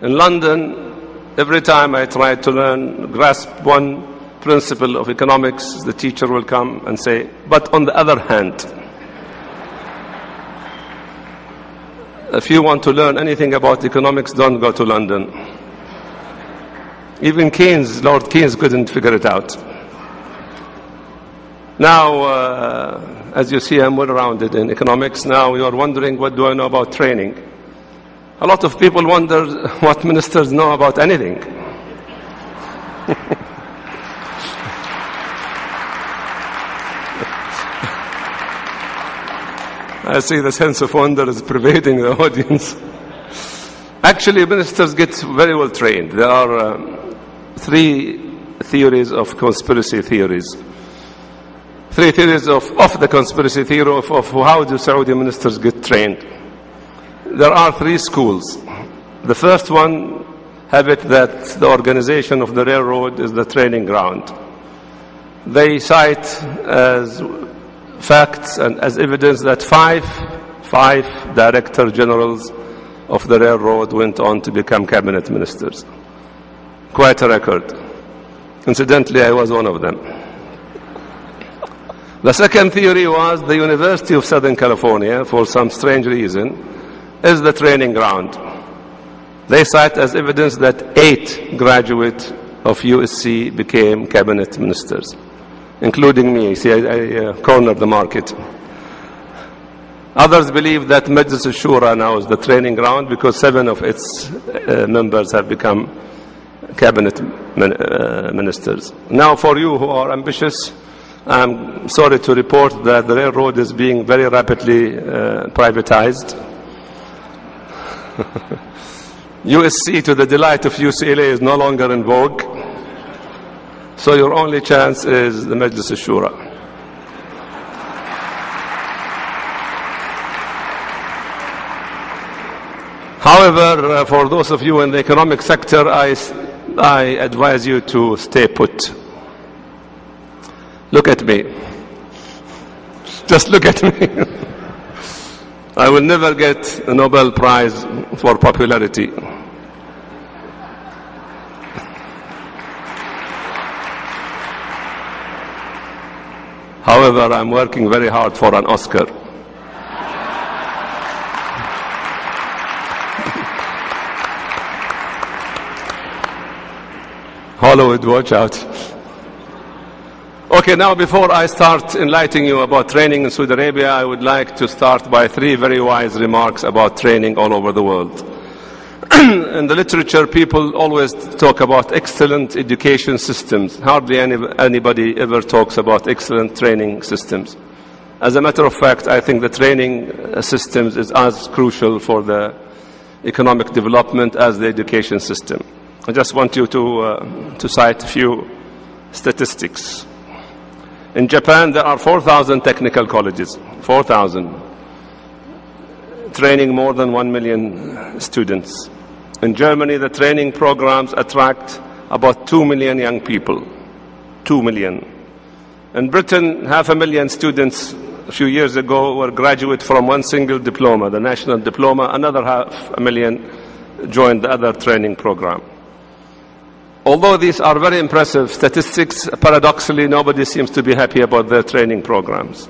In London, every time I try to grasp one principle of economics, the teacher will come and say, but on the other hand, if you want to learn anything about economics, don't go to London. Even Lord Keynes couldn't figure it out. Now, as you see, I'm well-rounded in economics. Now you are wondering, what do I know about training? A lot of people wonder what ministers know about anything. I see the sense of wonder is pervading the audience. Actually, ministers get very well trained. There are three theories of conspiracy theories. Three theories of the conspiracy theory of how do Saudi ministers get trained. There are three schools. The first one have it that the organization of the railroad is the training ground. They cite as facts and as evidence that five director generals of the railroad went on to become cabinet ministers. Quite a record. Incidentally, I was one of them. The second theory was the University of Southern California, for some strange reason, is the training ground. They cite as evidence that 8 graduates of USC became cabinet ministers, including me. See, I cornered the market. Others believe that Majlis al-Shura now is the training ground because 7 of its members have become cabinet ministers. Now, for you who are ambitious, I'm sorry to report that the railroad is being very rapidly privatized. USC, to the delight of UCLA, is no longer in vogue. So your only chance is the Majlis al-Shura. However, for those of you in the economic sector, I advise you to stay put. Look at me. Just look at me. I will never get a Nobel Prize for popularity. However, I'm working very hard for an Oscar. Hollywood, watch out. Okay, now before I start enlightening you about training in Saudi Arabia, I would like to start by 3 very wise remarks about training all over the world. In the literature, people always talk about excellent education systems. Hardly anybody ever talks about excellent training systems. As a matter of fact, I think the training systems is as crucial for the economic development as the education system. I just want you to cite a few statistics. In Japan, there are 4,000 technical colleges, 4,000, training more than 1 million students. In Germany, the training programs attract about 2 million young people, 2 million. In Britain, 500,000 students a few years ago were graduate from one single diploma, the national diploma. Another 500,000 joined the other training program. Although these are very impressive statistics, paradoxically, nobody seems to be happy about their training programs.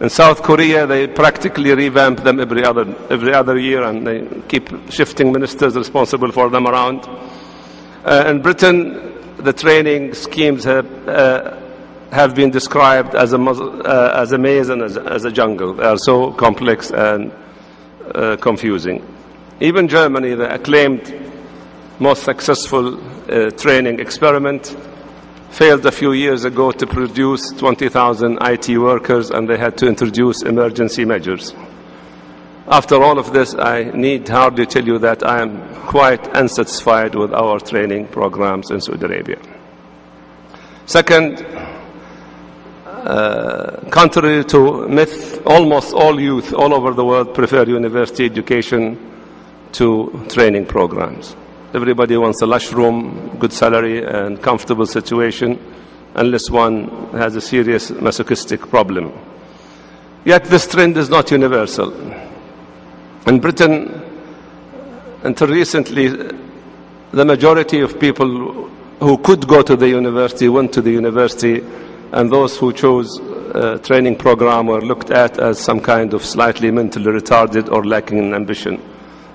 In South Korea, they practically revamp them every other year, and they keep shifting ministers responsible for them around. In Britain, the training schemes have been described as a maze and as a jungle. They are so complex and confusing. Even Germany, the acclaimed most successful training experiment, failed a few years ago to produce 20,000 IT workers, and they had to introduce emergency measures. After all of this, I need hardly tell you that I am quite unsatisfied with our training programs in Saudi Arabia. Second, contrary to myth, almost all youth all over the world prefer university education to training programs. Everybody wants a lush room, good salary, and comfortable situation, unless one has a serious masochistic problem. Yet this trend is not universal. In Britain, until recently, the majority of people who could go to the university went to the university, and those who chose a training program were looked at as some kind of slightly mentally retarded or lacking in ambition.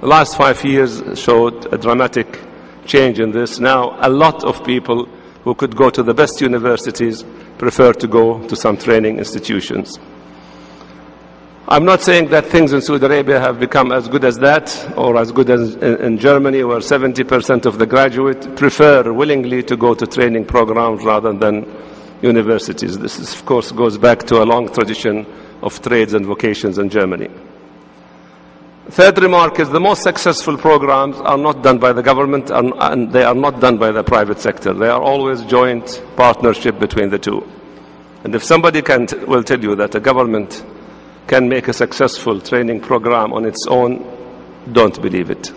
The last 5 years showed a dramatic change in this. Now, a lot of people who could go to the best universities prefer to go to some training institutions. I'm not saying that things in Saudi Arabia have become as good as that, or as good as in Germany, where 70% of the graduates prefer willingly to go to training programs rather than universities. This, of course, goes back to a long tradition of trades and vocations in Germany. Third remark is the most successful programs are not done by the government, and they are not done by the private sector. They are always joint partnership between the two. And if somebody will tell you that a government can make a successful training program on its own, don't believe it.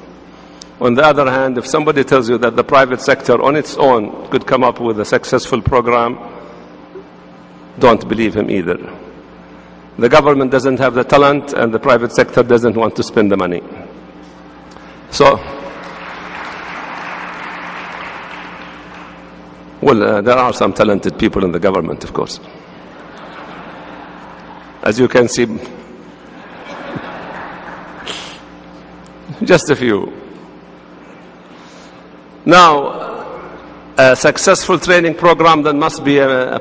On the other hand, if somebody tells you that the private sector on its own could come up with a successful program, don't believe him either. The government doesn't have the talent, and the private sector doesn't want to spend the money. So, well, there are some talented people in the government, of course. As you can see, just a few. Now, a successful training program then must be a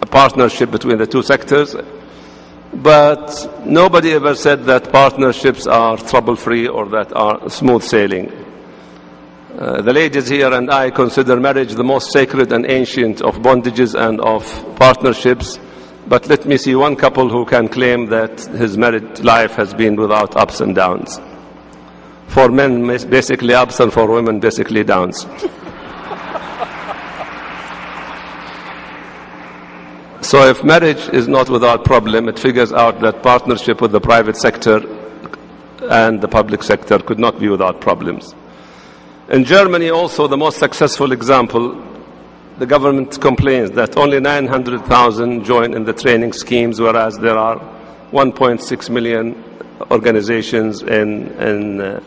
partnership between the two sectors. But nobody ever said that partnerships are trouble-free or that are smooth sailing. The ladies here and I consider marriage the most sacred and ancient of bondages and of partnerships. But let me see one couple who can claim that his married life has been without ups and downs. For men, basically ups, and for women, basically downs. So if marriage is not without problem, it figures out that partnership with the private sector and the public sector could not be without problems. In Germany also, the most successful example, the government complains that only 900,000 join in the training schemes, whereas there are 1.6 million organizations in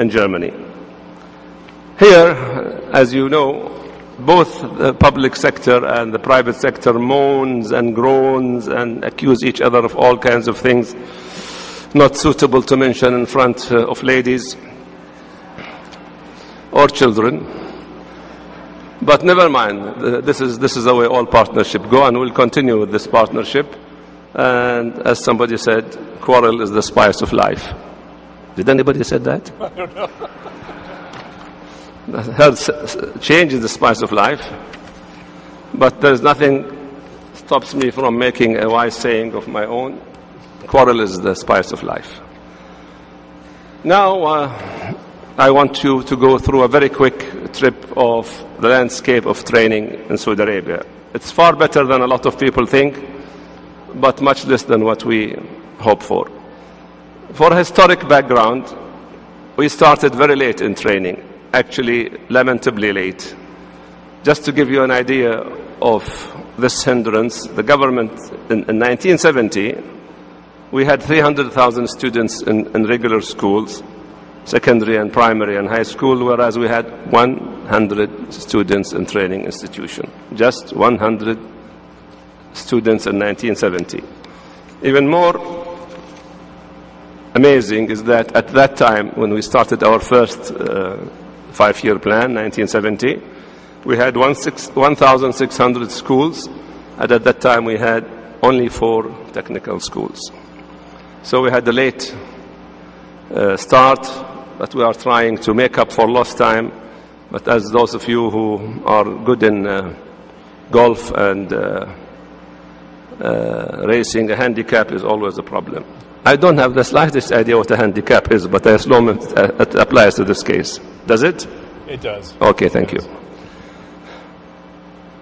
Germany. Here, as you know, both the public sector and the private sector moans and groans and accuse each other of all kinds of things not suitable to mention in front of ladies or children. But never mind, this is the way all partnership go, and we'll continue with this partnership. And as somebody said, quarrel is the spice of life. Did anybody say that? I don't know. Change is the spice of life, but there's nothing stops me from making a wise saying of my own. Quarrel is the spice of life. Now, I want you to go through a very quick trip of the landscape of training in Saudi Arabia. It's far better than a lot of people think, but much less than what we hope for. For a historic background, we started very late in training. Actually, lamentably late. Just to give you an idea of this hindrance, the government in 1970, we had 300,000 students in regular schools, secondary and primary and high school, whereas we had 100 students in training institution. Just 100 students in 1970. Even more amazing is that at that time, when we started our first 5-year plan, 1970, we had 1,600 schools, and at that time we had only 4 technical schools. So we had a late start, but we are trying to make up for lost time. But as those of you who are good in golf and racing, a handicap is always a problem. I don't have the slightest idea what a handicap is, but I assume it applies to this case. Does it? It does. Okay, thank you.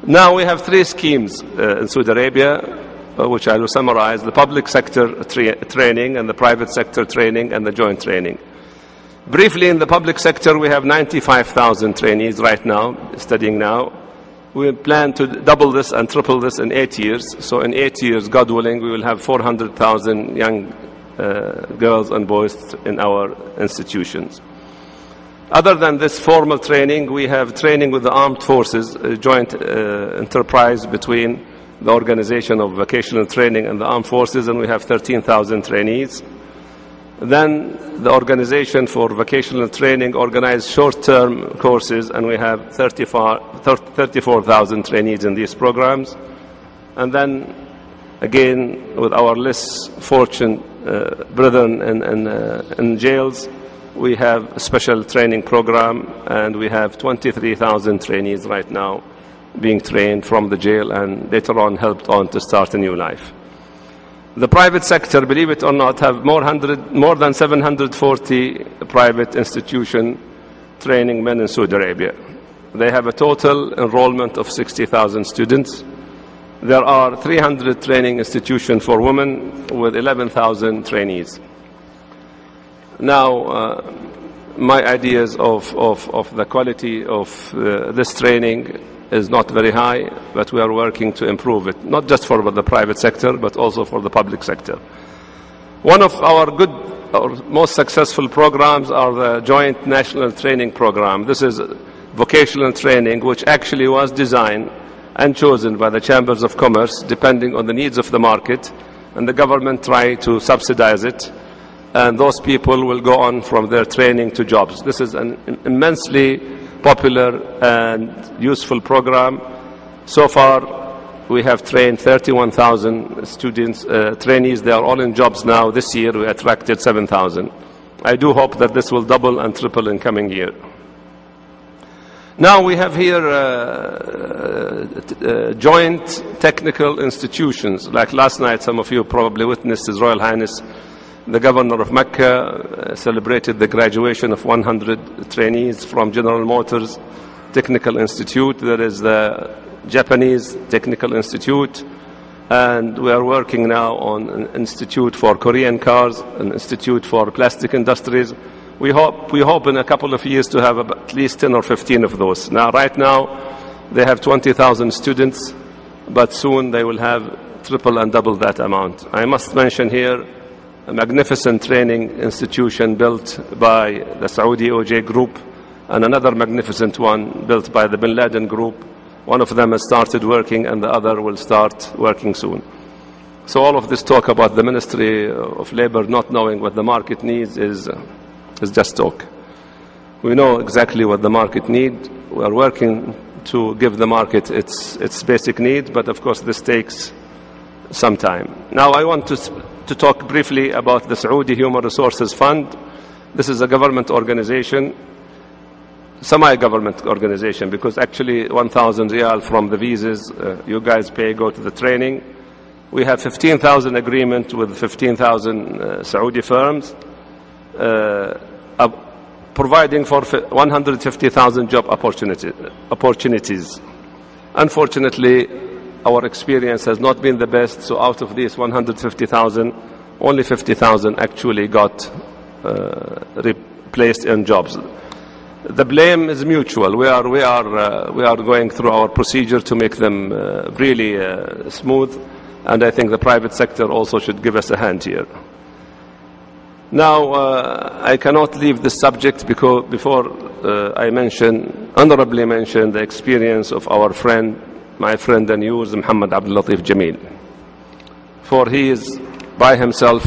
Now we have 3 schemes in Saudi Arabia, which I will summarize: the public sector training, and the private sector training, and the joint training. Briefly, in the public sector, we have 95,000 trainees right now, studying now. We plan to double this and triple this in 8 years. So in 8 years, God willing, we will have 400,000 young girls and boys in our institutions. Other than this formal training, we have training with the armed forces, a joint enterprise between the organization of vocational training and the armed forces, and we have 13,000 trainees. Then the organization for vocational training organized short-term courses, and we have 34,000 trainees in these programs. And then again, with our less fortunate brethren in jails, we have a special training program, and we have 23,000 trainees right now being trained from the jail and later on helped on to start a new life. The private sector, believe it or not, have more than 740 private institution training men in Saudi Arabia. They have a total enrollment of 60,000 students. There are 300 training institutions for women with 11,000 trainees. Now, my ideas of the quality of this training is not very high, but we are working to improve it, not just for the private sector, but also for the public sector. One of our most successful programs are the Joint National Training Program. This is vocational training, which actually was designed and chosen by the Chambers of Commerce, depending on the needs of the market, and the government tried to subsidize it, and those people will go on from their training to jobs. This is an immensely popular and useful program. So far, we have trained 31,000 students, trainees. They are all in jobs now. This year, we attracted 7,000. I do hope that this will double and triple in coming year. Now we have here joint technical institutions. Like last night, some of you probably witnessed His Royal Highness the Governor of Mecca celebrated the graduation of 100 trainees from General Motors Technical Institute. There is the Japanese Technical Institute, and we are working now on an institute for Korean cars, an institute for plastic industries. We hope in a couple of years to have at least 10 or 15 of those. Now, right now, they have 20,000 students, but soon they will have triple and double that amount. I must mention here a magnificent training institution built by the Saudi OJ Group, and another magnificent one built by the Bin Laden Group. One of them has started working, and the other will start working soon. So all of this talk about the Ministry of Labor not knowing what the market needs is just talk. We know exactly what the market needs. We are working to give the market its basic needs, but of course this takes some time. Now I want to talk briefly about the Saudi Human Resources Fund. This is a government organization, semi-government organization, because actually 1,000 riyal from the visas you guys pay go to the training. We have 15,000 agreement with 15,000 Saudi firms, providing for 150,000 job opportunities. Unfortunately, our experience has not been the best, so out of these 150,000, only 50,000 actually got replaced in jobs. The blame is mutual. We are going through our procedure to make them really smooth, and I think the private sector also should give us a hand here. Now, I cannot leave this subject because before I honorably mention the experience of our friend, my friend and yours, Muhammad Abdul Latif Jamil. For he is by himself